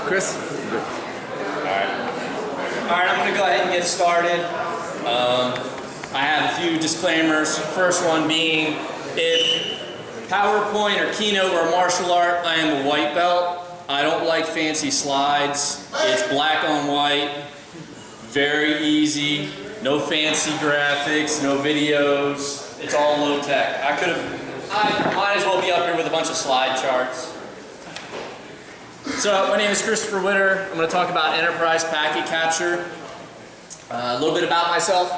Chris? Alright, I'm going to go ahead and get started. I have a few disclaimers. First one being, if PowerPoint or Keynote or martial art, I am a white belt. I don't like fancy slides. It's black on white, very easy, no fancy graphics, no videos. It's all low tech. I might as well be up here with a bunch of slide charts. So my name is Christopher Witter. I'm going to talk about enterprise packet capture. A little bit about myself.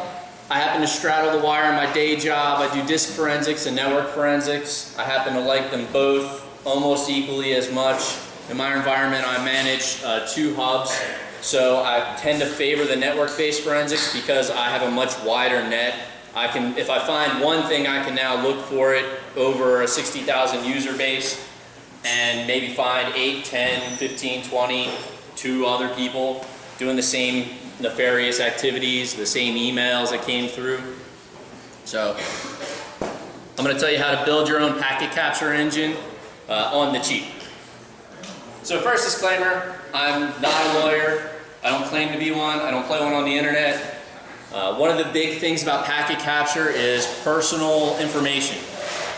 I happen to straddle the wire in my day job. I do disk forensics and network forensics. I happen to like them both almost equally as much. In my environment, I manage 2 hubs. So I tend to favor the network-based forensics because I have a much wider net. If I find one thing, I can now look for it over a 60,000 user base and maybe find 8, 10, 15, 20, 2 other people doing the same nefarious activities, the same emails that came through. So I'm going to tell you how to build your own packet capture engine on the cheap. So first disclaimer, I'm not a lawyer. I don't claim to be one. I don't play one on the internet. One of the big things about packet capture is personal information.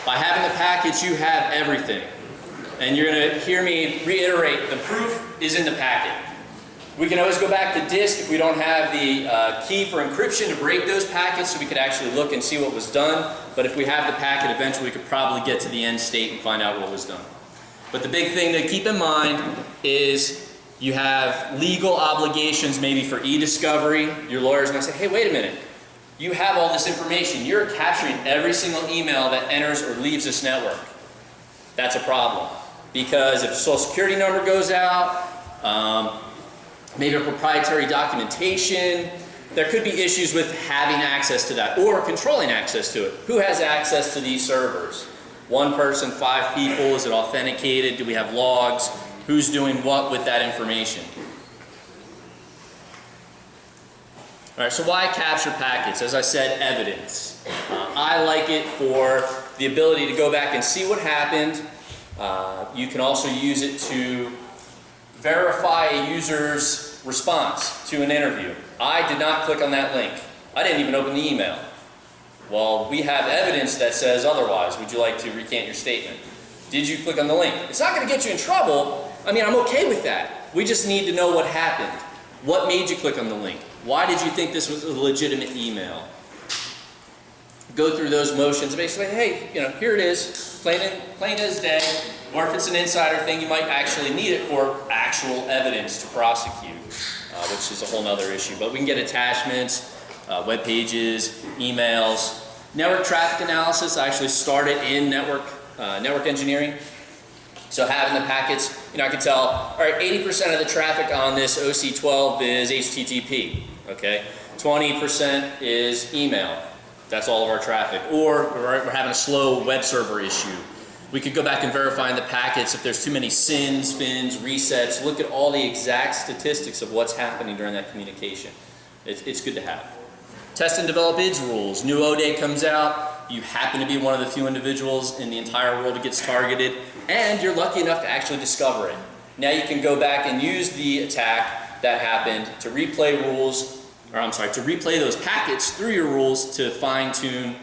By having the packets, you have everything. And you're going to hear me reiterate, the proof is in the packet. We can always go back to disk if we don't have the key for encryption to break those packets so we could actually look and see what was done. But if we have the packet, eventually we could probably get to the end state and find out what was done. But the big thing to keep in mind is you have legal obligations maybe for e-discovery. Your lawyer's going to say, hey, wait a minute. You have all this information. You're capturing every single email that enters or leaves this network. That's a problem. Because if a social security number goes out, maybe a proprietary documentation, there could be issues with having access to that or controlling access to it. Who has access to these servers? 1 person, 5 people? Is it authenticated? Do we have logs? Who's doing what with that information? All right, so why capture packets? As I said, evidence. I like it for the ability to go back and see what happened. You can also use it to verify a user's response to an interview. I did not click on that link. I didn't even open the email. Well, we have evidence that says otherwise. Would you like to recant your statement? Did you click on the link? It's not going to get you in trouble. I mean, I'm okay with that. We just need to know what happened. What made you click on the link? Why did you think this was a legitimate email? Go through those motions, basically, hey, here it is, plain as day. Or if it's an insider thing, you might actually need it for actual evidence to prosecute, which is a whole other issue. But we can get attachments, web pages, emails. Network traffic analysis, I actually started in network engineering. So having the packets, I could tell, all right, 80% of the traffic on this OC12 is HTTP, okay? 20% is email. That's all of our traffic. Or we're having a slow web server issue. We could go back and verify in the packets if there's too many SYNs, FINs, resets, look at all the exact statistics of what's happening during that communication. It's good to have. Test and develop IDS rules. New ODA comes out, you happen to be one of the few individuals in the entire world that gets targeted, and you're lucky enough to actually discover it. Now you can go back and use the attack that happened to replay to replay those packets through your rules to fine-tune,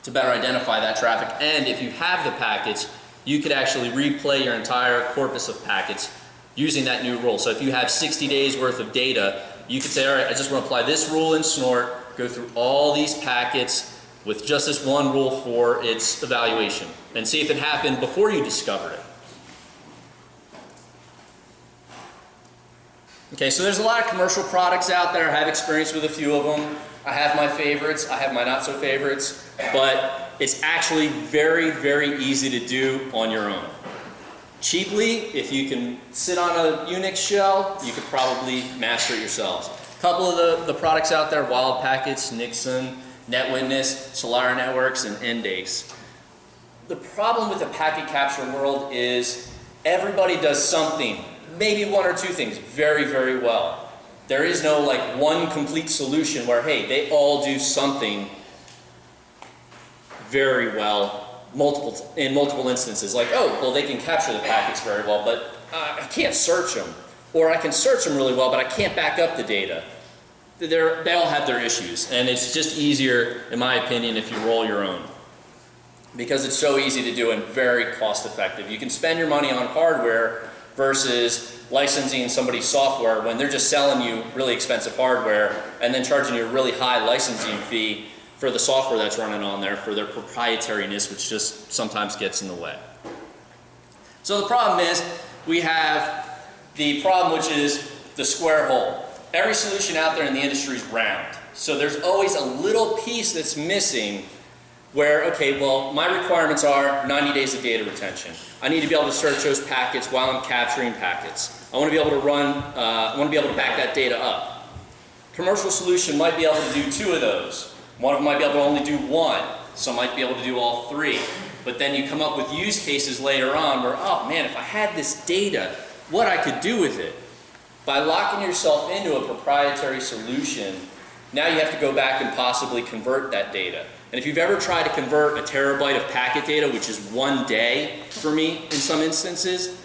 to better identify that traffic. And if you have the packets, you could actually replay your entire corpus of packets using that new rule. So if you have 60 days worth of data, you could say, all right, I just want to apply this rule in Snort, go through all these packets with just this one rule for its evaluation, and see if it happened before you discovered it. Okay, so there's a lot of commercial products out there. I have experience with a few of them. I have my favorites, I have my not so favorites, but it's actually very, very easy to do on your own. Cheaply, if you can sit on a Unix shell, you could probably master it yourselves. A couple of the products out there, Wild Packets, Nixon, NetWitness, Solara Networks, and Endace. The problem with the packet capture world is everybody does something, maybe 1 or 2 things, very, very well. There is no one complete solution where, hey, they all do something very well in multiple instances. Like, oh, well, they can capture the packets very well, but I can't search them. or I can search them really well, but I can't back up the data. They all have their issues, and it's just easier, in my opinion, if you roll your own. Because it's so easy to do and very cost effective. You can spend your money on hardware versus licensing somebody's software when they're just selling you really expensive hardware and then charging you a really high licensing fee for the software that's running on there for their proprietariness, which just sometimes gets in the way. So the problem is, we have the problem which is the square hole. Every solution out there in the industry is round. So there's always a little piece that's missing where, okay, well, my requirements are 90 days of data retention. I need to be able to search those packets while I'm capturing packets. I want to be able to run, I want to be able to back that data up. Commercial solution might be able to do 2 of those. One of them might be able to only do 1. Some might be able to do all 3. But then you come up with use cases later on where, oh man, if I had this data, what I could do with it. By locking yourself into a proprietary solution, now you have to go back and possibly convert that data. And if you've ever tried to convert a terabyte of packet data, which is 1 day for me in some instances,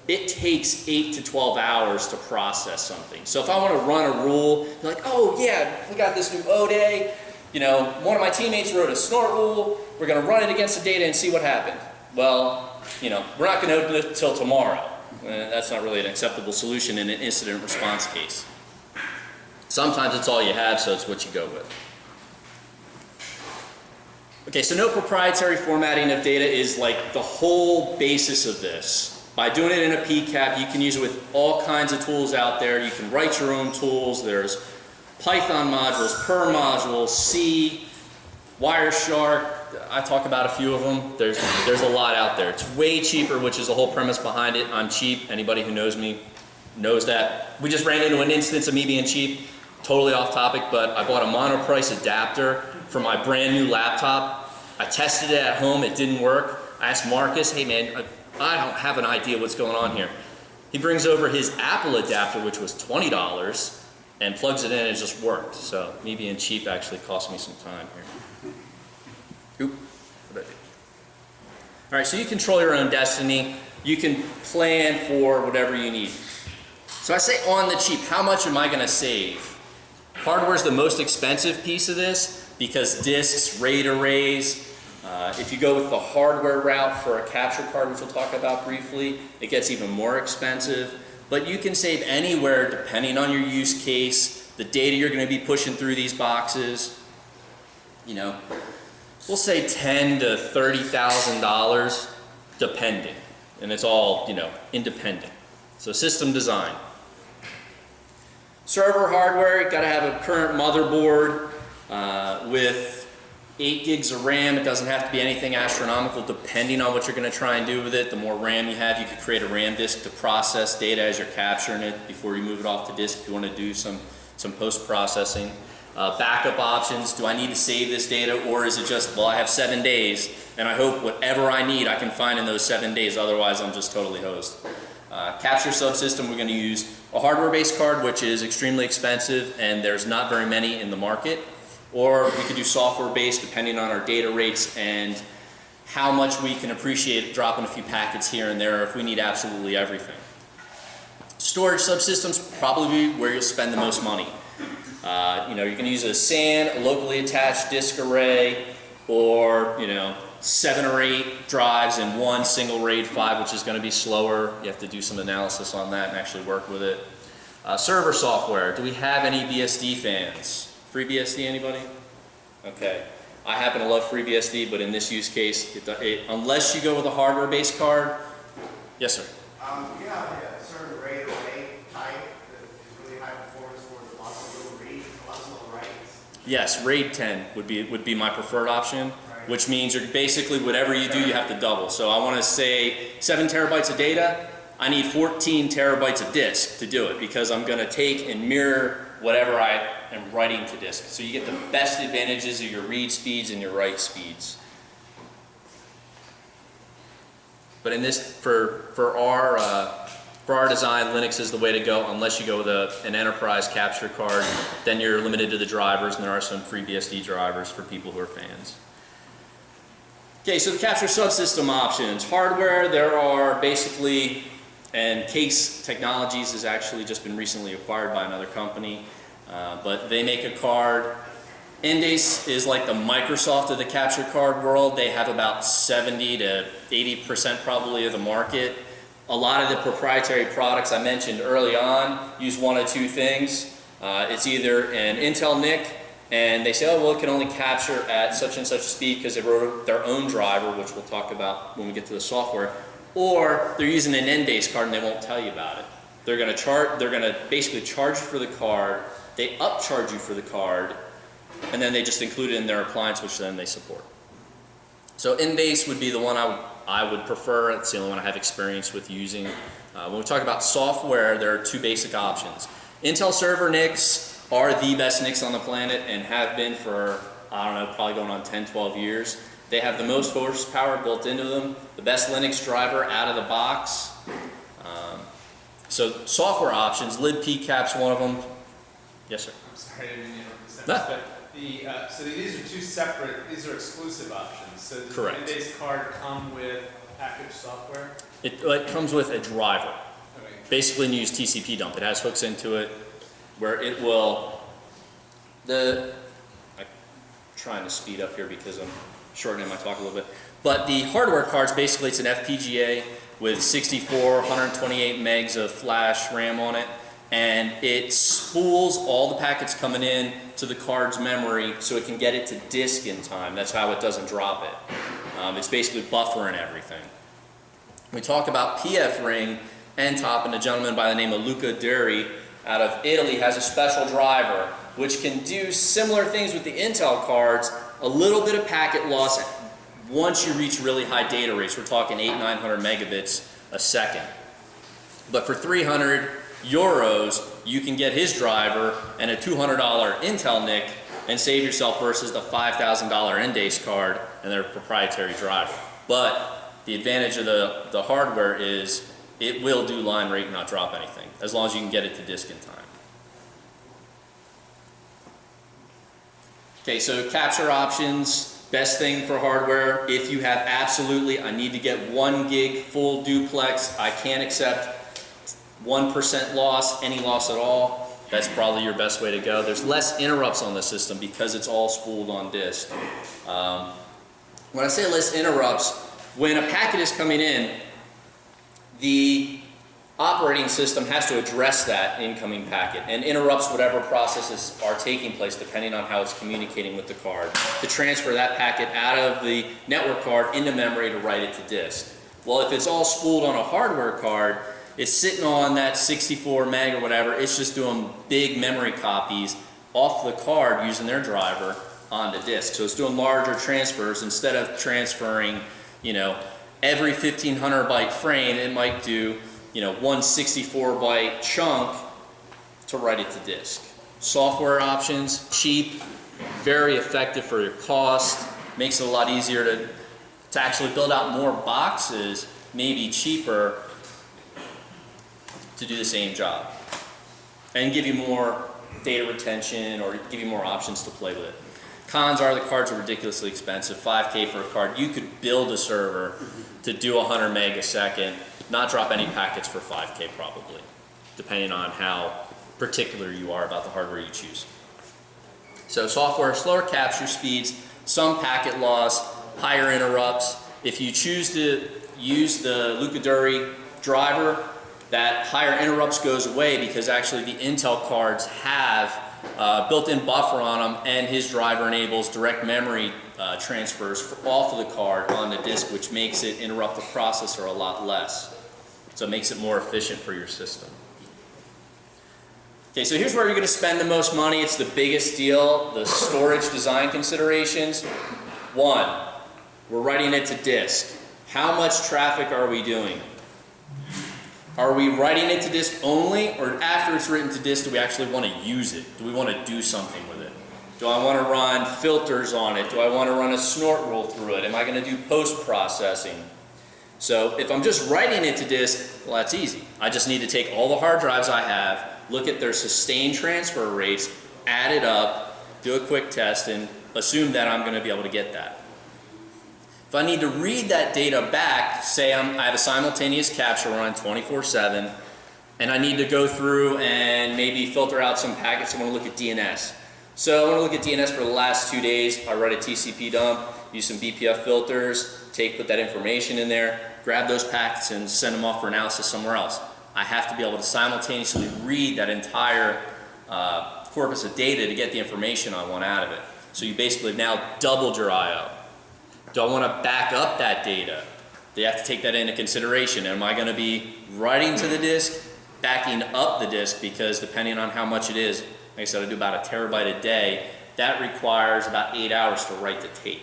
it takes 8 to 12 hours to process something. So if I want to run a rule, like, oh yeah, we got this new O-Day, you know, one of my teammates wrote a snort rule, we're going to run it against the data and see what happened. Well, you know, we're not going to open it until tomorrow. That's not really an acceptable solution in an incident response case. Sometimes it's all you have, so it's what you go with. Okay, so no proprietary formatting of data is like the whole basis of this. By doing it in a PCAP, you can use it with all kinds of tools out there. You can write your own tools. There's Python modules, Perl modules, C, Wireshark. I talk about a few of them. There's a lot out there. It's way cheaper, which is the whole premise behind it. I'm cheap. Anybody who knows me knows that. We just ran into an instance of me being cheap. Totally off topic, but I bought a monoprice adapter for my brand new laptop. I tested it at home. It didn't work. I asked Marcus, hey man, I don't have an idea what's going on here. He brings over his Apple adapter, which was $20, and plugs it in and it just worked. So me being cheap actually cost me some time here. Oop, what did I do? All right, so you control your own destiny. You can plan for whatever you need. So I say on the cheap, how much am I going to save? Hardware is the most expensive piece of this because disks, RAID arrays. If you go with the hardware route for a capture card, which we'll talk about briefly, it gets even more expensive. But you can save anywhere depending on your use case, the data you're going to be pushing through these boxes. You know, we'll say $10,000 to $30,000 depending, and it's all, you know, independent. So system design. Server hardware, you got to have a current motherboard with 8 gigs of RAM. It doesn't have to be anything astronomical depending on what you're going to try and do with it. The more RAM you have, you could create a RAM disk to process data as you're capturing it before you move it off the disk if you want to do some post-processing. Backup options, do I need to save this data, or is it just, well, I have 7 days and I hope whatever I need I can find in those 7 days, otherwise I'm just totally hosed. Capture subsystem, we're going to use a hardware-based card, which is extremely expensive and there's not very many in the market. Or we could do software-based depending on our data rates and how much we can appreciate dropping a few packets here and there if we need absolutely everything. Storage subsystems, probably where you'll spend the most money. You know, you can use a SAN, a locally attached disk array, or, you know, 7 or 8 drives in one single RAID 5, which is going to be slower. You have to do some analysis on that and actually work with it. Server software, do we have any BSD fans? FreeBSD, anybody? Okay. I happen to love FreeBSD, but in this use case, unless you go with a hardware-based card. Yes, sir. You have a certain RAID array type that is really high performance for lots of little reads, lots of little writes. Yes, RAID 10 would be my preferred option, right. Which means you're basically whatever you do, you have to double. So I want to say 7 terabytes of data. I need 14 terabytes of disk to do it because I'm going to take and mirror whatever I am writing to disk. So you get the best advantages of your read speeds and your write speeds. But in this, for our design, Linux is the way to go unless you go with an enterprise capture card. Then you're limited to the drivers, and there are some FreeBSD drivers for people who are fans. Okay, so the capture subsystem options. Hardware, there are basically And Case Technologies has actually just been recently acquired by another company, but they make a card. Endace is like the Microsoft of the capture card world. They have about 70 to 80% probably of the market. A lot of the proprietary products I mentioned early on use one of two things. It's either an Intel NIC, and they say, oh, well, it can only capture at such and such speed because they wrote their own driver, which we'll talk about when we get to the software, or they're using an Endace card and they won't tell you about it. They're going to basically charge you for the card, they upcharge you for the card, and then they just include it in their appliance, which then they support. So Endace would be the one I would prefer. It's the only one I have experience with using. When we talk about software, there are two basic options. Intel server NICs are the best NICs on the planet and have been for, I don't know, probably going on 10, 12 years. They have the most horsepower built into them, the best Linux driver out of the box. So software options, libpcap's one of them. Yes, sir? I'm sorry, I didn't interrupt the sentence, No. but so these are two separate, these are exclusive options. So does Correct. the Endace card come with packaged software? It comes with a driver. Okay. Basically, you use TCP dump. It has hooks into it where it will, I'm trying to speed up here because I'm shortening my talk a little bit. But the hardware cards, basically it's an FPGA with 64, 128 megs of flash RAM on it, and it spools all the packets coming in to the card's memory so it can get it to disk in time. That's how it doesn't drop it. It's basically buffering everything. We talk about PF ring, NTOP, and a gentleman by the name of Luca Duri out of Italy has a special driver which can do similar things with the Intel cards, a little bit of packet loss once you reach really high data rates. We're talking 800-900 megabits a second. But for 300 euros, you can get his driver and a $200 Intel NIC and save yourself versus the $5,000 Endace card and their proprietary driver. But the advantage of the hardware is it will do line rate and not drop anything, as long as you can get it to disk in time. Okay, so capture options. Best thing for hardware, if you have absolutely, I need to get 1 gig full duplex, I can't accept 1% loss, any loss at all, that's probably your best way to go. There's less interrupts on the system because it's all spooled on disk. When I say less interrupts, when a packet is coming in, the operating system has to address that incoming packet and interrupts whatever processes are taking place depending on how it's communicating with the card to transfer that packet out of the network card into memory to write it to disk. Well, if it's all spooled on a hardware card, it's sitting on that 64 meg or whatever, it's just doing big memory copies off the card using their driver onto disk. So it's doing larger transfers instead of transferring, you know, every 1500 byte frame, it might do, you know, one 64 byte chunk to write it to disk. Software options, cheap, very effective for your cost, makes it a lot easier to actually build out more boxes, maybe cheaper, to do the same job. And give you more data retention or give you more options to play with it. Cons are the cards are ridiculously expensive. $5K for a card. You could build a server to do 100 meg a second, not drop any packets for $5K probably, depending on how particular you are about the hardware you choose. So software, slower capture speeds, some packet loss, higher interrupts. If you choose to use the Luca Duri driver, that higher interrupts goes away because actually the Intel cards have built-in buffer on them, and his driver enables direct memory transfers off of the card on the disk, which makes it interrupt the processor a lot less. So it makes it more efficient for your system. Okay, so here's where you're going to spend the most money. It's the biggest deal, the storage design considerations. One, we're writing it to disk. How much traffic are we doing? Are we writing it to disk only, or after it's written to disk, do we actually want to use it? Do we want to do something with it? Do I want to run filters on it? Do I want to run a snort rule through it? Am I going to do post-processing? So if I'm just writing it to disk, well, that's easy. I just need to take all the hard drives I have, look at their sustained transfer rates, add it up, do a quick test, and assume that I'm going to be able to get that. If I need to read that data back, say I have a simultaneous capture run 24/7, and I need to go through and maybe filter out some packets, I want to look at DNS. So I want to look at DNS for the last 2 days. I write a TCP dump, use some BPF filters, put that information in there, grab those packets and send them off for analysis somewhere else. I have to be able to simultaneously read that entire corpus of data to get the information I want out of it. So you basically have now doubled your I/O. Do I want to back up that data? They have to take that into consideration. Am I going to be writing to the disk, backing up the disk, because depending on how much it is, like I said, I do about 1 terabyte a day. That requires about 8 hours to write the tape.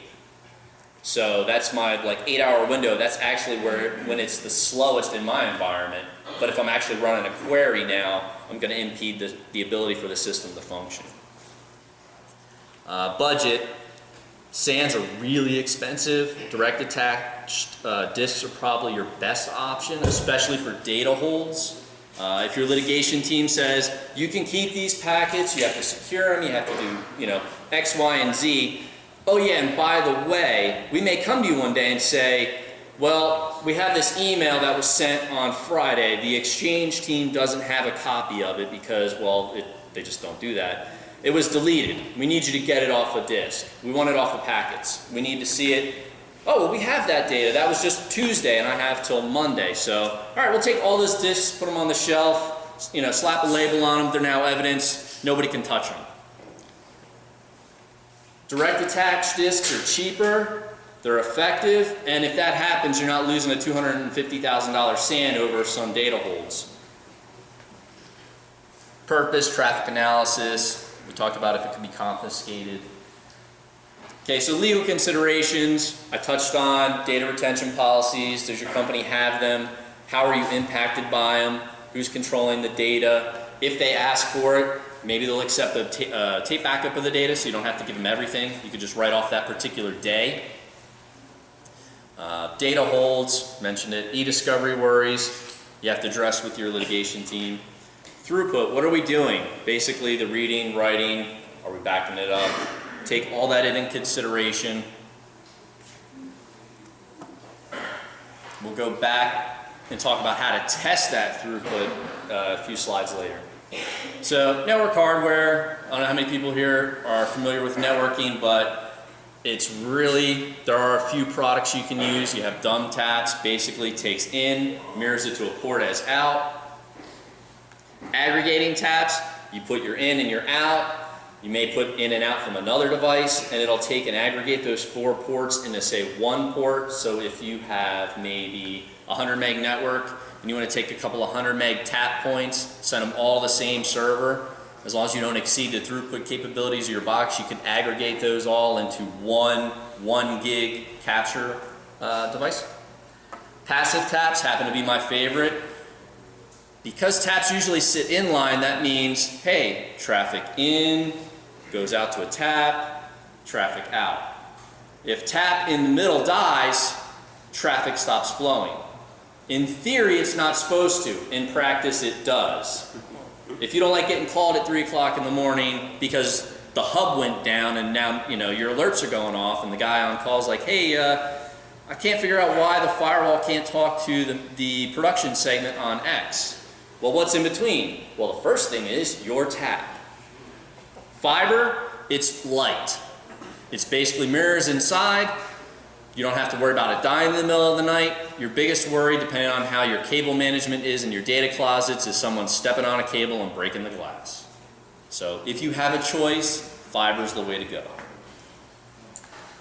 So that's my 8-hour window. That's actually when it's the slowest in my environment. But if I'm actually running a query now, I'm going to impede the ability for the system to function. Budget. SANs are really expensive. Direct attached disks are probably your best option, especially for data holds. If your litigation team says you can keep these packets, you have to secure them, you have to do X, Y, and Z. Oh yeah, and by the way, we may come to you one day and say, well, we have this email that was sent on Friday. The exchange team doesn't have a copy of it because, well, they just don't do that. It was deleted. We need you to get it off a disk. We want it off the packets. We need to see it. Oh, well, we have that data. That was just Tuesday, and I have till Monday. So, all right, we'll take all those disks, put them on the shelf, slap a label on them. They're now evidence. Nobody can touch them. Direct attached disks are cheaper. They're effective, and if that happens, you're not losing a $250,000 SAN over some data holds. Purpose, traffic analysis. We talked about if it could be confiscated. Okay, so legal considerations, I touched on. Data retention policies, does your company have them? How are you impacted by them? Who's controlling the data? If they ask for it, maybe they'll accept a tape backup of the data, so you don't have to give them everything. You could just write off that particular day. Data holds, mentioned it. E-discovery worries, you have to address with your litigation team. Throughput, what are we doing? Basically the reading, writing, are we backing it up? Take all that in consideration. We'll go back and talk about how to test that throughput a few slides later. So network hardware, I don't know how many people here are familiar with networking, but it's really, there are a few products you can use. You have dumb taps, basically takes in, mirrors it to a port as out. Aggregating taps, you put your in and your out. You may put in and out from another device, and it'll take and aggregate those 4 ports into, say, 1 port. So if you have maybe a 100 meg network and you want to take a couple of 100 meg tap points, send them all to the same server, as long as you don't exceed the throughput capabilities of your box, you can aggregate those all into one gig capture device. Passive taps happen to be my favorite. Because taps usually sit in line, that means, hey, traffic in goes out to a tap, traffic out. If tap in the middle dies, traffic stops flowing. In theory, it's not supposed to. In practice, it does. If you don't like getting called at 3 o'clock in the morning because the hub went down and now your alerts are going off and the guy on call is like, hey, I can't figure out why the firewall can't talk to the production segment on X. Well, what's in between? Well, the first thing is your tap. Fiber, it's light. It's basically mirrors inside. You don't have to worry about it dying in the middle of the night. Your biggest worry, depending on how your cable management is in your data closets, is someone stepping on a cable and breaking the glass. So if you have a choice, fiber's the way to go.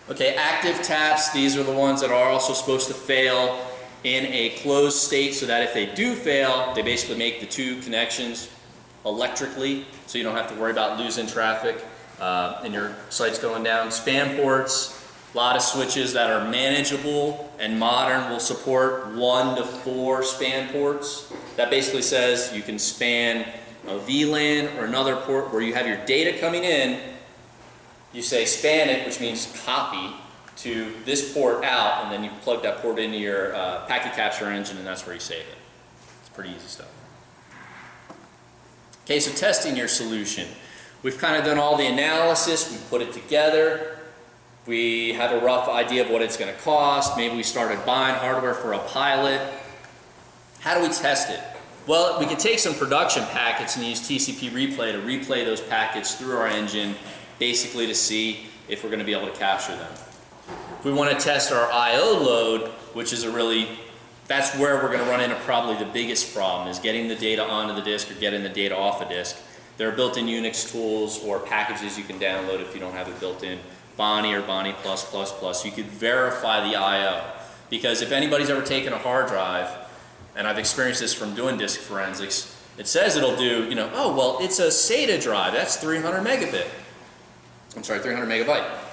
Okay, active taps, these are the ones that are also supposed to fail in a closed state, so that if they do fail, they basically make the 2 connections electrically, so you don't have to worry about losing traffic and your site's going down. Span ports, a lot of switches that are manageable and modern will support 1 to 4 span ports. That basically says you can span a VLAN or another port where you have your data coming in. You say span it, which means copy to this port out, and then you plug that port into your packet capture engine, and that's where you save it. It's pretty easy stuff. Okay, so testing your solution. We've kind of done all the analysis, we put it together. We have a rough idea of what it's going to cost. Maybe we started buying hardware for a pilot. How do we test it? Well, we can take some production packets and use TCP replay to replay those packets through our engine, basically to see if we're going to be able to capture them. If we want to test our I/O load, which is that's where we're going to run into probably the biggest problem, is getting the data onto the disk or getting the data off a disk. There are built-in Unix tools or packages you can download if you don't have it built in. Bonnie or Bonnie+++. You could verify the I/O. Because if anybody's ever taken a hard drive, and I've experienced this from doing disk forensics, it says it'll do, oh, well, it's a SATA drive. That's 300 megabyte.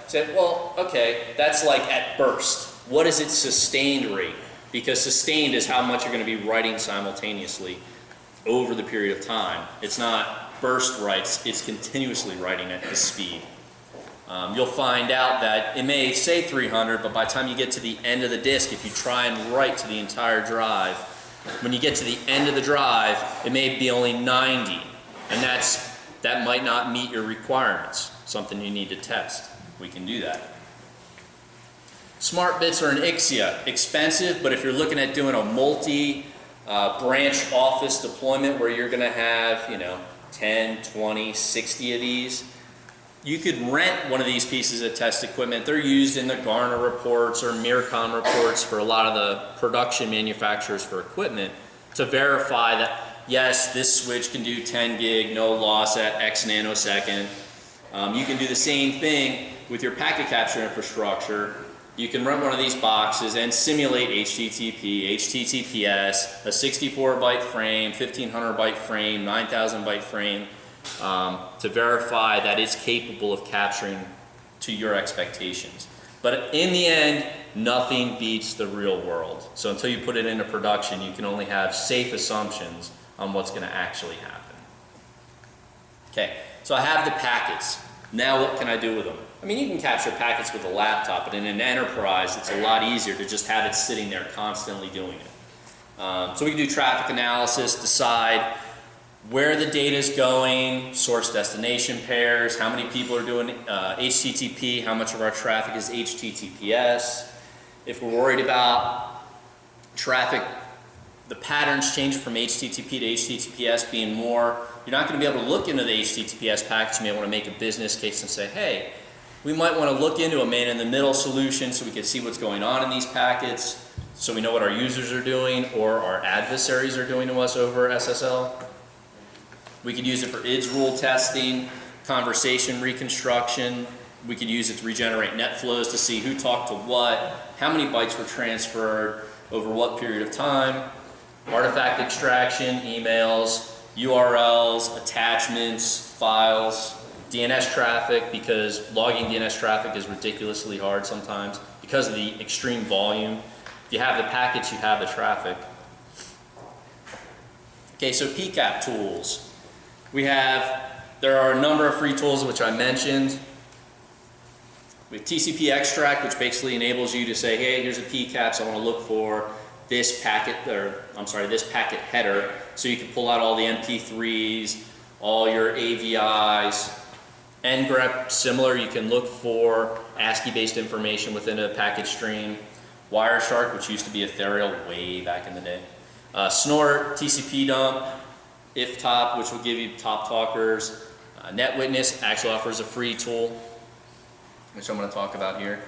Said, well, okay, that's like at burst. What is its sustained rate? Because sustained is how much you're going to be writing simultaneously over the period of time. It's not burst writes, it's continuously writing at this speed. You'll find out that it may say 300, but by the time you get to the end of the disk, if you try and write to the entire drive, when you get to the end of the drive, it may be only 90, and that might not meet your requirements, something you need to test. We can do that. Smart bits are an Ixia, expensive, but if you're looking at doing a multi-branch office deployment where you're going to have, 10, 20, 60 of these, you could rent one of these pieces of test equipment. They're used in the Garner reports or Mircon reports for a lot of the production manufacturers for equipment to verify that, yes, this switch can do 10 gig, no loss at X nanosecond. You can do the same thing with your packet capture infrastructure. You can run one of these boxes and simulate HTTP, HTTPS, a 64 byte frame, 1500 byte frame, 9000 byte frame, to verify that it's capable of capturing to your expectations. But in the end, nothing beats the real world. So until you put it into production, you can only have safe assumptions on what's going to actually happen. Okay, so I have the packets. Now what can I do with them? I mean, you can capture packets with a laptop, but in an enterprise, it's a lot easier to just have it sitting there constantly doing it. So we can do traffic analysis, decide where the data is going, source destination pairs, how many people are doing HTTP, how much of our traffic is HTTPS. If we're worried about traffic, the patterns changing from HTTP to HTTPS being more, you're not going to be able to look into the HTTPS package. You may want to make a business case and say, hey, we might want to look into a man-in-the-middle solution so we can see what's going on in these packets, so we know what our users are doing or our adversaries are doing to us over SSL. We could use it for IDS rule testing, conversation reconstruction. We could use it to regenerate net flows to see who talked to what, how many bytes were transferred over what period of time, artifact extraction, emails, URLs, attachments, files, DNS traffic, because logging DNS traffic is ridiculously hard sometimes because of the extreme volume. If you have the packets, you have the traffic. Okay, so PCAP tools. There are a number of free tools which I mentioned. We have TCP extract, which basically enables you to say, hey, here's a PCAP, so I want to look for this packet, this packet header, so you can pull out all the MP3s, all your AVIs. ngrep, similar, you can look for ASCII-based information within a packet stream. Wireshark, which used to be Ethereal way back in the day. Snort, TCP dump, IFTOP, which will give you top talkers. NetWitness actually offers a free tool, which I'm going to talk about here.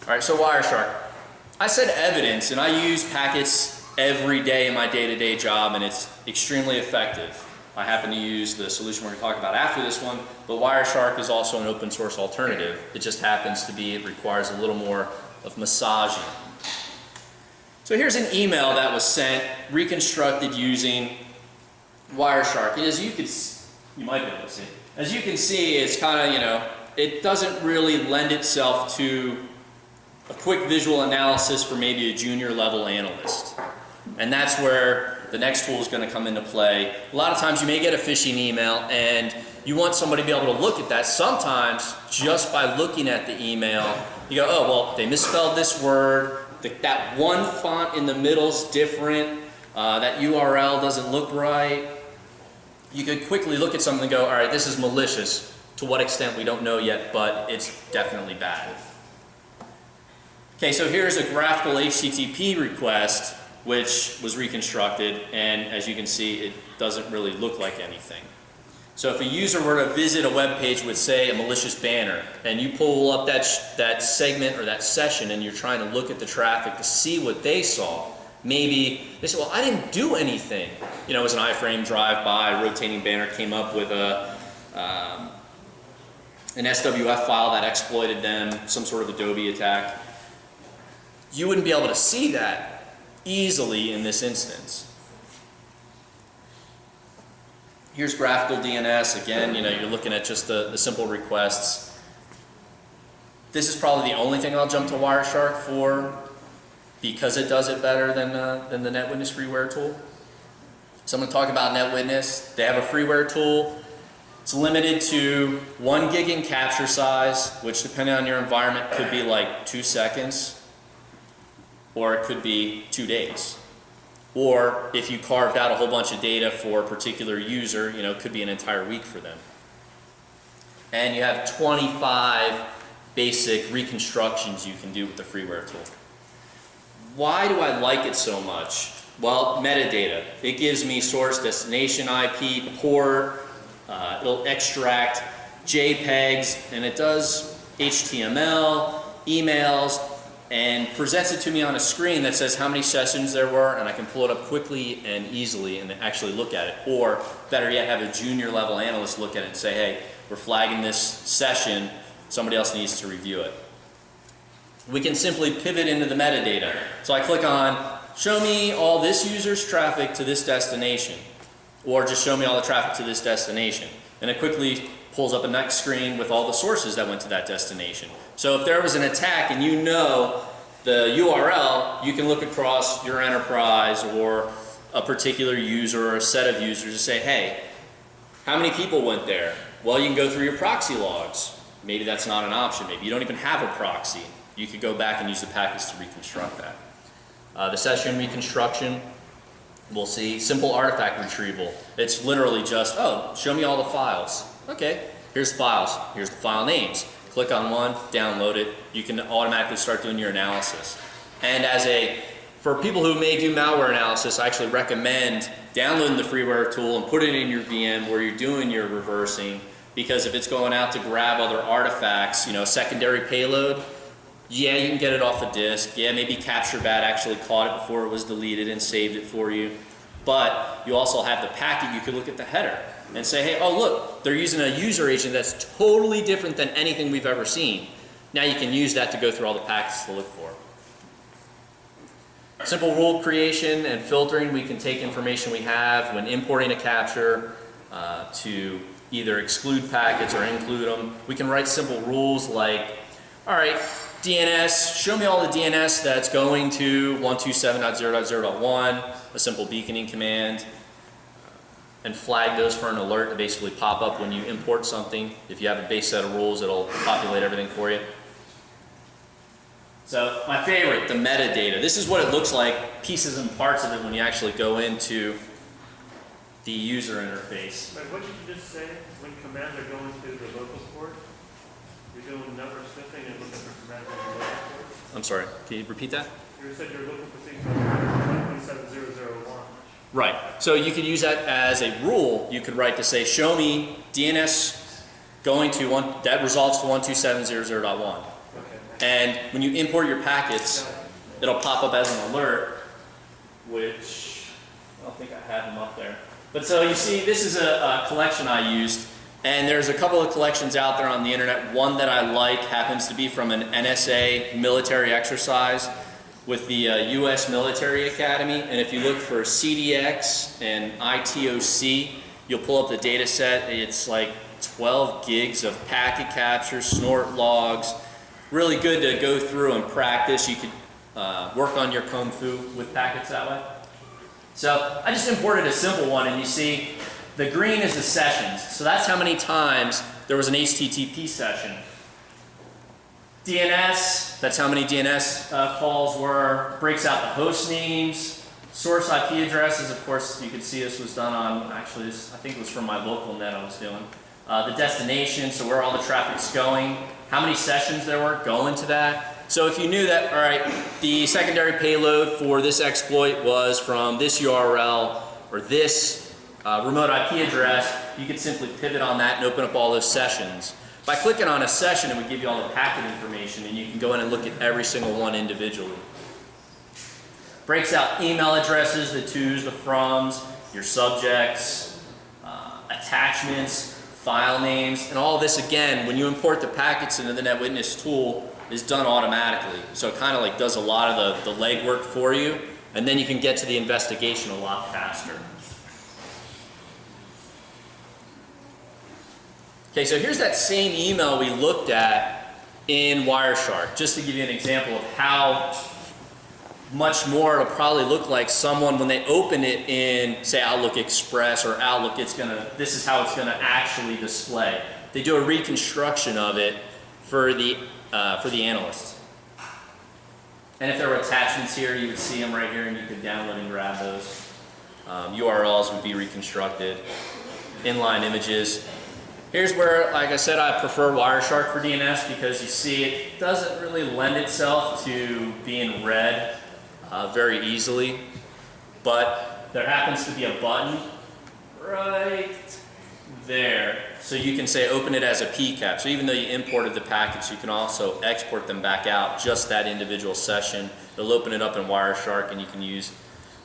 All right, so Wireshark. I said evidence, and I use packets every day in my day-to-day job, and it's extremely effective. I happen to use the solution we're going to talk about after this one, but Wireshark is also an open source alternative. It just happens to be, it requires a little more of massaging. So here's an email that was sent, reconstructed using Wireshark. And as you can, you might be able to see. As you can see, it's kind of, it doesn't really lend itself to a quick visual analysis for maybe a junior level analyst. And that's where the next tool is going to come into play. A lot of times you may get a phishing email and you want somebody to be able to look at that. Sometimes just by looking at the email, you go, oh, well, they misspelled this word. That one font in the middle is different. That URL doesn't look right. You could quickly look at something and go, all right, this is malicious. To what extent, we don't know yet, but it's definitely bad. Okay, so here's a graphical HTTP request which was reconstructed, and as you can see, it doesn't really look like anything. So if a user were to visit a web page with, say, a malicious banner, and you pull up that segment or that session and you're trying to look at the traffic to see what they saw, maybe they say, well, I didn't do anything. You know, it was an iframe drive-by, rotating banner came up with an SWF file that exploited them, some sort of Adobe attack. You wouldn't be able to see that easily in this instance. Here's graphical DNS. Again, you know, you're looking at just the simple requests. This is probably the only thing I'll jump to Wireshark for because it does it better than the NetWitness freeware tool. So I'm going to talk about NetWitness. They have a freeware tool. It's limited to 1 gig in capture size, which depending on your environment could be like 2 seconds, or it could be 2 days. Or if you carved out a whole bunch of data for a particular user, you know, it could be an entire week for them. And you have 25 basic reconstructions you can do with the freeware tool. Why do I like it so much? Well, metadata. It gives me source, destination, IP, port. It'll extract JPEGs, and it does HTML, emails, and presents it to me on a screen that says how many sessions there were, and I can pull it up quickly and easily and actually look at it. Or better yet, have a junior level analyst look at it and say, hey, we're flagging this session, somebody else needs to review it. We can simply pivot into the metadata. So I click on, show me all this user's traffic to this destination, or just show me all the traffic to this destination. And it quickly pulls up a next screen with all the sources that went to that destination. So if there was an attack and you know the URL, you can look across your enterprise or a particular user or a set of users and say, hey, how many people went there? Well, you can go through your proxy logs. Maybe that's not an option. Maybe you don't even have a proxy. You could go back and use the package to reconstruct that. The session reconstruction, we'll see simple artifact retrieval. It's literally just, oh, show me all the files. Okay, here's the files. Here's the file names. Click on one, download it. You can automatically start doing your analysis. And for people who may do malware analysis, I actually recommend downloading the freeware tool and put it in your VM where you're doing your reversing, because if it's going out to grab other artifacts, you know, secondary payload, yeah, you can get it off a disk. Yeah, maybe CaptureBat actually caught it before it was deleted and saved it for you. But you also have the packet. You could look at the header and say, hey, oh look, they're using a user agent that's totally different than anything we've ever seen. Now you can use that to go through all the packets to look for. Simple rule creation and filtering. We can take information we have when importing a capture to either exclude packets or include them. We can write simple rules like, all right, DNS, show me all the DNS that's going to 127.0.0.1, a simple beaconing command, and flag those for an alert to basically pop up when you import something. If you have a base set of rules, it'll populate everything for you. So my favorite, the metadata. This is what it looks like, pieces and parts of it, when you actually go into the user interface. But what did you just say? When commands are going to the local port, you're doing network sniffing and looking for commands on the local port? I'm sorry, can you repeat that? You said you're looking for things on 127.0.0.1. Right. So you could use that as a rule. You could write to say, show me DNS going to that resolves to 127.0.0.1. Okay. And when you import your packets, it'll pop up as an alert, which I don't think I have them up there. But so you see, this is a collection I used, and there's a couple of collections out there on the internet. One that I like happens to be from an NSA military exercise with the US Military Academy, and if you look for CDX and ITOC, you'll pull up the data set. It's like 12 gigs of packet capture, snort logs. Really good to go through and practice. You could work on your kung fu with packets that way. So I just imported a simple one, and you see the green is the sessions. So that's how many times there was an HTTP session. DNS, that's how many DNS calls were. Breaks out the host names. Source IP addresses, of course, you can see this was done on, actually this, I think it was from my local net I was doing. The destination, so where all the traffic's going. How many sessions there were going to that. So if you knew that, all right, the secondary payload for this exploit was from this URL or this remote IP address, you could simply pivot on that and open up all those sessions. By clicking on a session, it would give you all the packet information, and you can go in and look at every single one individually. Breaks out email addresses, the tos, the froms, your subjects, attachments, file names, and all this, again, when you import the packets into the NetWitness tool, is done automatically. So it kind of like does a lot of the legwork for you, and then you can get to the investigation a lot faster. Okay, so here's that same email we looked at in Wireshark, just to give you an example of how much more it'll probably look like someone when they open it in, say, Outlook Express or Outlook, this is how it's gonna actually display. They do a reconstruction of it for the analysts. And if there were attachments here, you would see them right here and you could download and grab those. URLs would be reconstructed, inline images. Here's where, like I said, I prefer Wireshark for DNS because you see it doesn't really lend itself to being read very easily, but there happens to be a button right there. So you can say open it as a PCAP. So even though you imported the packets, you can also export them back out, just that individual session. It'll open it up in Wireshark and you can use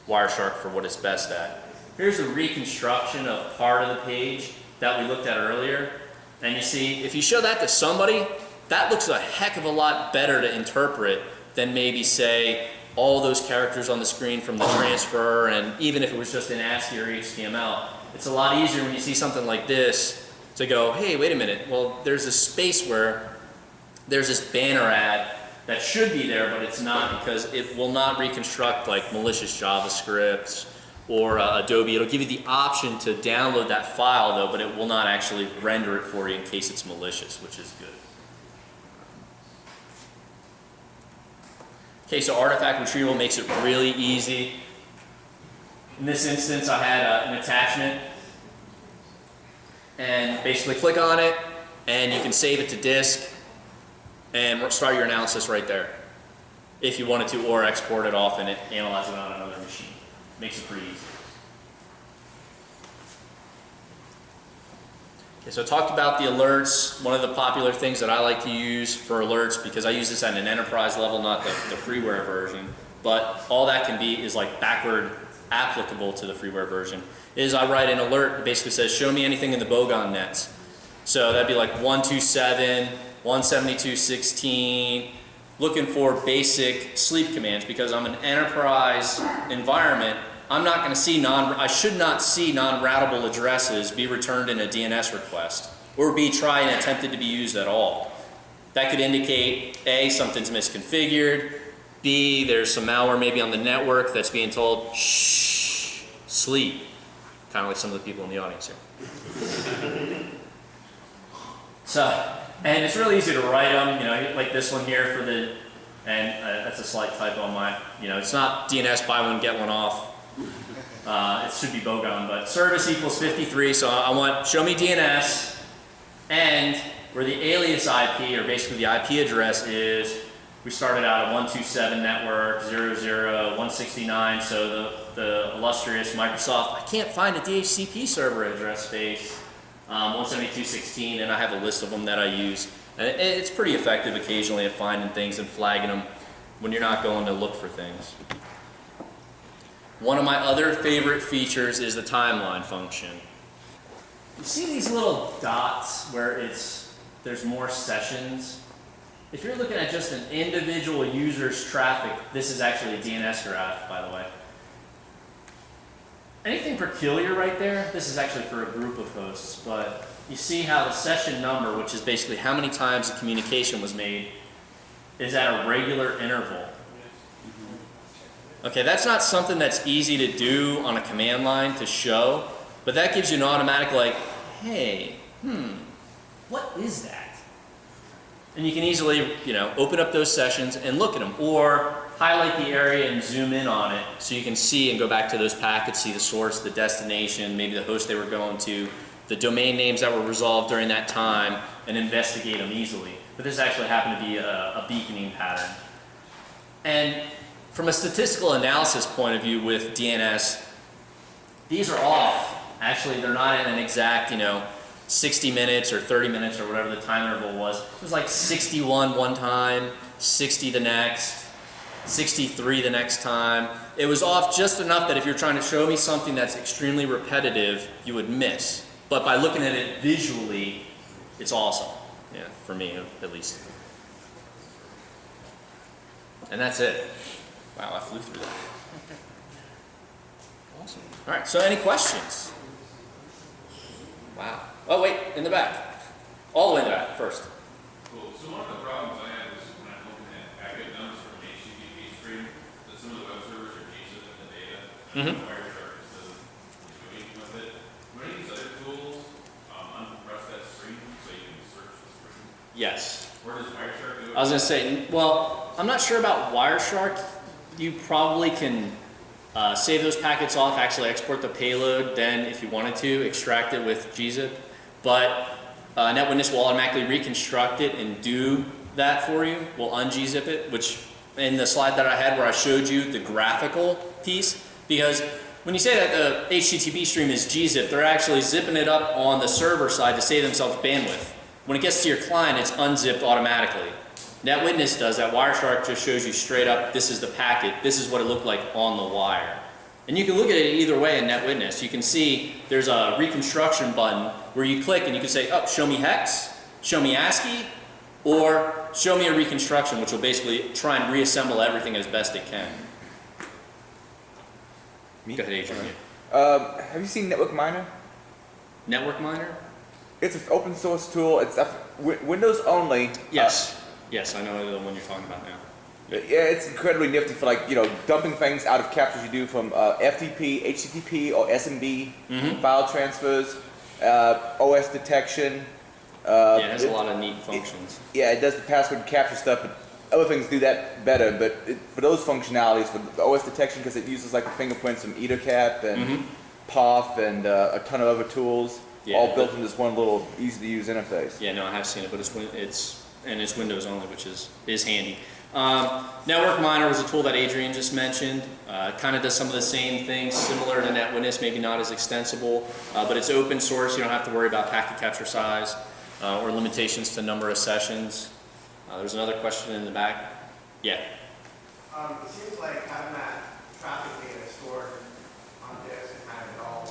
Wireshark for what it's best at. Here's a reconstruction of part of the page that we looked at earlier. And you see, if you show that to somebody, that looks a heck of a lot better to interpret than maybe say all those characters on the screen from the transfer, and even if it was just in ASCII or HTML. It's a lot easier when you see something like this to go, hey, wait a minute, well, there's a space where there's this banner ad that should be there, but it's not because it will not reconstruct like malicious JavaScript or Adobe. It'll give you the option to download that file though, but it will not actually render it for you in case it's malicious, which is good. Okay, so artifact retrieval makes it really easy. In this instance, I had an attachment, and basically click on it, and you can save it to disk, and start your analysis right there, if you wanted to, or export it off and analyze it on another machine. Makes it pretty easy. Okay, so I talked about the alerts. One of the popular things that I like to use for alerts, because I use this at an enterprise level, not the freeware version, but all that can be is like backward applicable to the freeware version, is I write an alert that basically says, show me anything in the bogon nets. So that'd be like 127, 172.16, looking for basic sleep commands, because I'm an enterprise environment. I'm not going to see I should not see non-routable addresses be returned in a DNS request, or be tried and attempted to be used at all. That could indicate A, something's misconfigured, B, there's some malware maybe on the network that's being told, shh, sleep. Kind of like some of the people in the audience here. So, and it's really easy to write them, you know, like this one here for the, and that's a slight typo on my, you know, it's not DNS buy one, get one off. It should be bogon, but service equals 53, so I want show me DNS, and where the alias IP, or basically the IP address is, we started out at 127 network, 00169, so the illustrious Microsoft, I can't find a DHCP server address space, 172.16, and I have a list of them that I use. And it's pretty effective occasionally at finding things and flagging them when you're not going to look for things. One of my other favorite features is the timeline function. You see these little dots where there's more sessions? If you're looking at just an individual user's traffic, this is actually a DNS graph, by the way. Anything peculiar right there? This is actually for a group of hosts, but you see how the session number, which is basically how many times the communication was made, is at a regular interval. Okay, that's not something that's easy to do on a command line to show, but that gives you an automatic like, hey, what is that? And you can easily, you know, open up those sessions and look at them, or highlight the area and zoom in on it so you can see and go back to those packets, see the source, the destination, maybe the host they were going to, the domain names that were resolved during that time, and investigate them easily. But this actually happened to be a beaconing pattern. And from a statistical analysis point of view with DNS, these are off. Actually, they're not in an exact, 60 minutes or 30 minutes or whatever the time interval was. It was like 61 one time, 60 the next, 63 the next time. It was off just enough that if you're trying to show me something that's extremely repetitive, you would miss. But by looking at it visually, it's awesome. Yeah, for me at least. And that's it. Wow, I flew through that. Awesome. All right, so any questions? Wow. Oh, wait, in the back. All the way in the back first. Cool. So one of the problems I had was when I'm looking at packet dumps from an HTTP stream, that some of the web servers are decent in the data. Mm-hmm. Wireshark just doesn't do anything with it. When I use other tools, uncompress that stream so you can search the stream. Yes. Where does Wireshark do it? I was going to say, well, I'm not sure about Wireshark. You probably can save those packets off, actually export the payload, then if you wanted to, extract it with gzip. But NetWitness will automatically reconstruct it and do that for you. We'll un-gzip it, which in the slide that I had where I showed you the graphical piece, because when you say that the HTTP stream is gzip, they're actually zipping it up on the server side to save themselves bandwidth. When it gets to your client, it's unzipped automatically. NetWitness does that. Wireshark just shows you straight up, this is the packet, this is what it looked like on the wire. And you can look at it either way in NetWitness. You can see there's a reconstruction button where you click and you can say, oh, show me hex, show me ASCII, or show me a reconstruction, which will basically try and reassemble everything as best it can. Me? Go ahead, Adrian. Have you seen Network Miner? Network Miner? It's an open source tool. It's Windows only. Yes. Yes, I know the one you're talking about now. Yeah, it's incredibly nifty for dumping things out of captures you do from FTP, HTTP, or SMB file transfers, OS detection. Yeah, it has a lot of neat functions. It does the password capture stuff, but other things do that better. But for those functionalities, for the OS detection, because it uses like the fingerprints from EtherCAT and POF and a ton of other tools, all built in this one little easy to use interface. Yeah, no, I have seen it, but it's Windows only, which is handy. Network Miner was a tool that Adrian just mentioned. Kind of does some of the same things, similar to NetWitness, maybe not as extensible, but it's open source. You don't have to worry about packet capture size or limitations to number of sessions. There's another question in the back. Yeah. It seems like having that traffic data stored on disk and having it all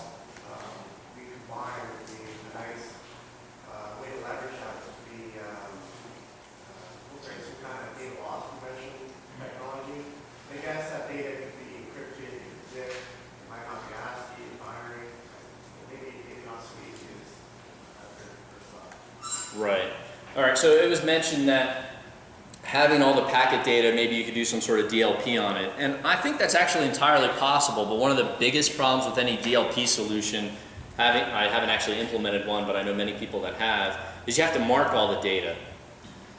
recombined would be a nice way to leverage that to be some kind of data loss prevention technology. I guess that data could be encrypted, it could zip, it might not be ASCII, binary, maybe not so easy as first thought. Right. All right, so it was mentioned that having all the packet data, maybe you could do some sort of DLP on it. And I think that's actually entirely possible, but one of the biggest problems with any DLP solution, I haven't actually implemented one, but I know many people that have, is you have to mark all the data.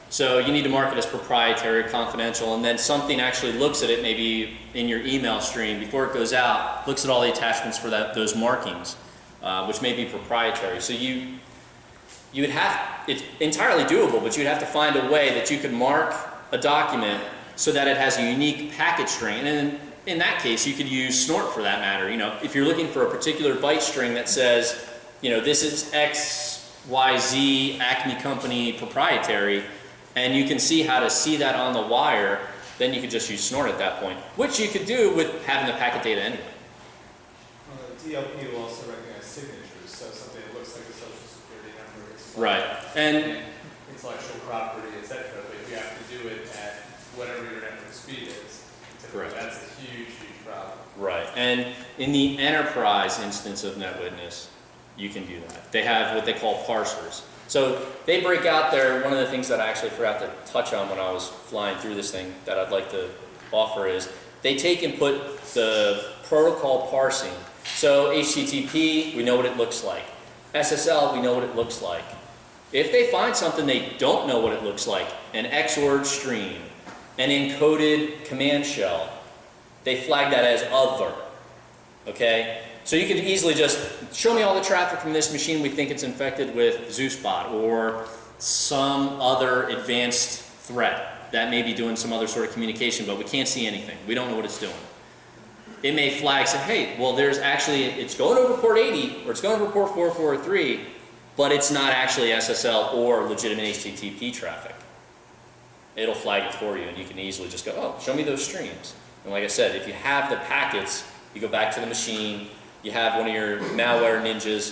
So you need to mark it as proprietary, confidential, and then something actually looks at it, maybe in your email stream, before it goes out, looks at all the attachments for those markings, which may be proprietary. So you would have, it's entirely doable, but you'd have to find a way that you could mark a document so that it has a unique packet string. And in that case, you could use Snort for that matter. If you're looking for a particular byte string that says, this is XYZ Acme Company proprietary, and you can see how to see that on the wire, then you could just use Snort at that point, which you could do with having the packet data anyway. DLP will also recognize signatures, so something that looks like a social security number. Right. And intellectual property, etc. But you have to do it at whatever your network speed is. Correct. That's a huge, huge problem. right. And in the enterprise instance of NetWitness, you can do that. They have what they call parsers. So they break out there. One of the things that I actually forgot to touch on when I was flying through this thing that I'd like to offer is they take and put the protocol parsing. So HTTP, we know what it looks like. SSL, we know what it looks like. If they find something they don't know what it looks like, an XORed stream, an encoded command shell, they flag that as other, okay? So you could easily just show me all the traffic from this machine we think it's infected with ZooSpot or some other advanced threat that may be doing some other sort of communication, but we can't see anything. We don't know what it's doing. It may flag, say, hey, well, there's actually, it's going over port 80 or it's going over port 443, but it's not actually SSL or legitimate HTTP traffic. It'll flag it for you, and you can easily just go, oh, show me those streams. And like I said, if you have the packets, you go back to the machine, you have one of your malware ninjas,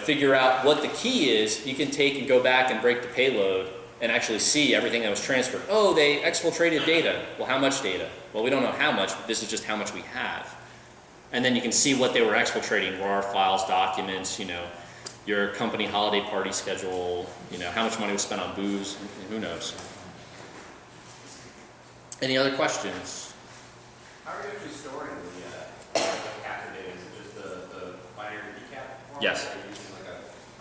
figure out what the key is, you can take and go back and break the payload and actually see everything that was transferred. Oh, they exfiltrated data. Well, how much data? Well, we don't know how much, but this is just how much we have. And then you can see what they were exfiltrating, RAR files, documents, your company holiday party schedule, how much money was spent on booze, who knows. Any other questions? How are you actually storing the capture data? Is it just the binary PCAP format? Yes. Are you using like a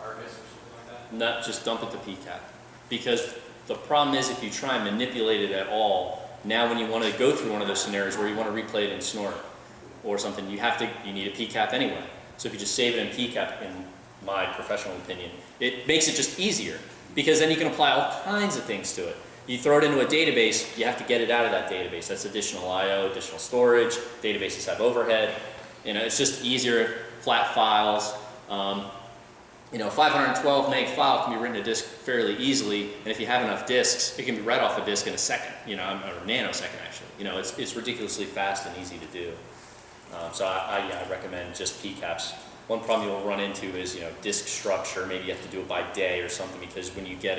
hard disk or something like that? Not just dump it to PCAP. Because the problem is if you try and manipulate it at all, now when you want to go through one of those scenarios where you want to replay it in Snort or something, you need a PCAP anyway. So if you just save it in PCAP, in my professional opinion, it makes it just easier because then you can apply all kinds of things to it. You throw it into a database, you have to get it out of that database. That's additional I/O, additional storage. Databases have overhead. It's just easier, flat files. 512 meg file can be written to disk fairly easily, and if you have enough disks, it can be read off a disk in a second, or a nanosecond actually. It's ridiculously fast and easy to do. So I recommend just PCAPs. One problem you'll run into is, disk structure. Maybe you have to do it by day or something because when you get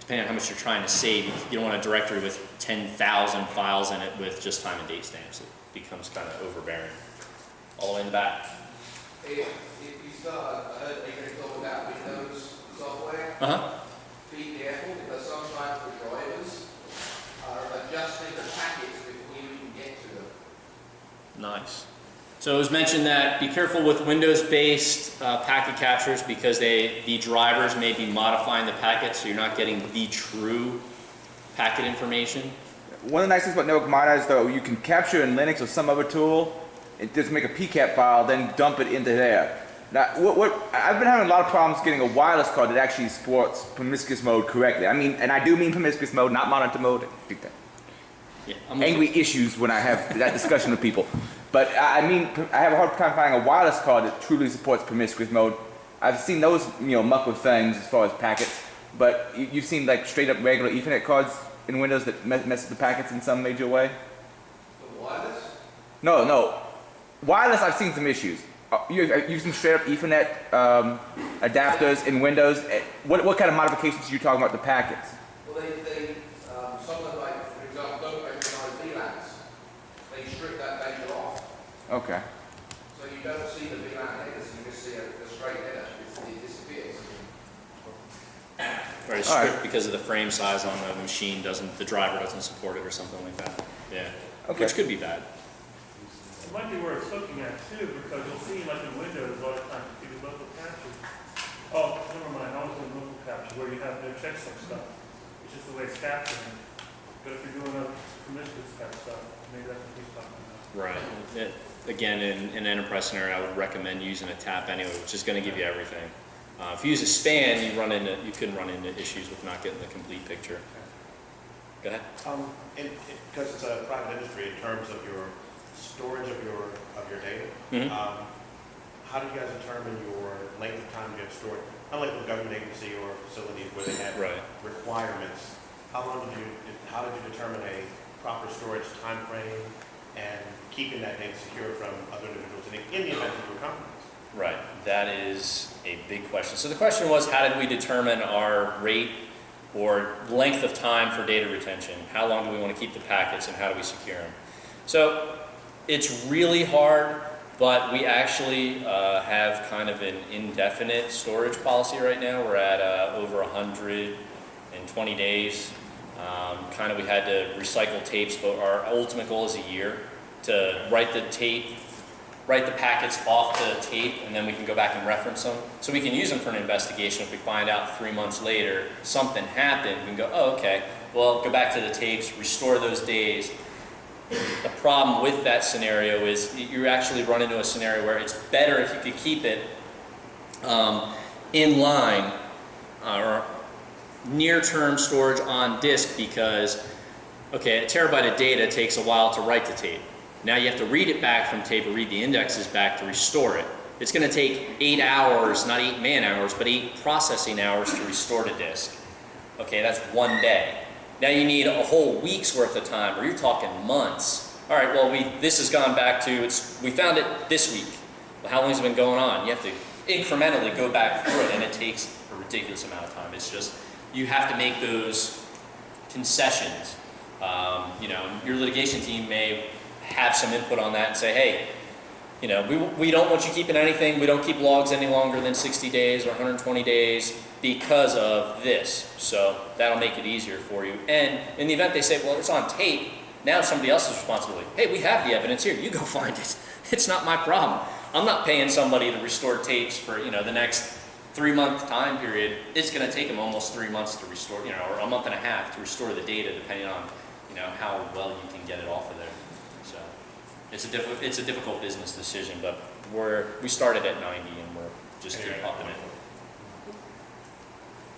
depending on how much you're trying to save, you don't want a directory with 10,000 files in it with just time and date stamps. It becomes kind of overbearing. All the way in the back. If you start with that Windows software, be careful because sometimes the drivers are adjusting the packets before you even get to them. Nice. So it was mentioned that be careful with Windows-based packet captures because the drivers may be modifying the packet, so you're not getting the true packet information. One of the nice things about network monitors, though, you can capture in Linux or some other tool, and just make a PCAP file, then dump it into there. Now, I've been having a lot of problems getting a wireless card that actually supports promiscuous mode correctly. And I do mean promiscuous mode, not monitor mode. Yeah, Angry issues when I have that discussion with people. But I have a hard time finding a wireless card that truly supports promiscuous mode. I've seen those, muck with things as far as packets, but you've seen like straight up regular Ethernet cards in Windows that mess with the packets in some major way? The wireless? No. Wireless, I've seen some issues. You've seen straight up Ethernet adapters in Windows. What kind of modifications are you talking about the packets? Well, some of them, like, for example, don't recognize VLANs. They strip that data off. Okay. So you don't see the VLAN headers, you just see a straight header. It disappears. Or it's stripped because of the frame size on the machine the driver doesn't support it or something like that. Yeah. Okay. Which could be bad. It might be worth looking at too, because you'll see like in Windows a lot of times you do local capture. Oh, never mind, I was in local capture where you have no checksum stuff. It's just the way it's capturing. But if you're doing other promiscuous type stuff, maybe that's what he's talking about. Right. Again, in an enterprise scenario, I would recommend using a TAP anyway, which is going to give you everything. If you use a span, you can run into issues with not getting the complete picture. Go ahead. Because it's a private industry in terms of your storage of your data, how do you guys determine your length of time you have stored? Unlike a government agency or facilities where they have requirements, how did you determine a proper storage time frame and keeping that data secure from other individuals in the event that you're compromised? Right, that is a big question. So the question was, how did we determine our rate or length of time for data retention? How long do we want to keep the packets and how do we secure them? So it's really hard, but we actually have kind of an indefinite storage policy right now. We're at over 120 days. We had to recycle tapes, but our ultimate goal is a year to write the packets off the tape, and then we can go back and reference them. So we can use them for an investigation. If we find out 3 months later something happened, we can go, oh, okay, well, go back to the tapes, restore those days, The problem with that scenario is you actually run into a scenario where it's better if you could keep it in line or near-term storage on disk, because, okay, a terabyte of data takes a while to write to tape. Now you have to read it back from tape or read the indexes back to restore it. It's going to take 8 hours, not 8 man hours, but 8 processing hours to restore to disk. Okay, that's 1 day. Now you need a whole week's worth of time, or you're talking months. All right, well, this has gone back to, we found it this week. Well, how long has it been going on? You have to incrementally go back through it, and it takes a ridiculous amount of time. It's just, you have to make those concessions. You know, your litigation team may have some input on that and say, hey, you know, we don't want you keeping anything. We don't keep logs any longer than 60 days or 120 days because of this. So that'll make it easier for you. And in the event they say, well, it's on tape, now it's somebody else's responsibility. Hey, we have the evidence here. You go find it. It's not my problem. I'm not paying somebody to restore tapes for, you know, the next 3-month time period. It's going to take them almost 3 months to restore, you know, or a month and a half to restore the data, depending on, you know, how well you can get it off of there. So it's a difficult business decision, but we started at 90 and we're just keep upping it.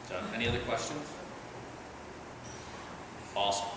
So, any other questions? Awesome.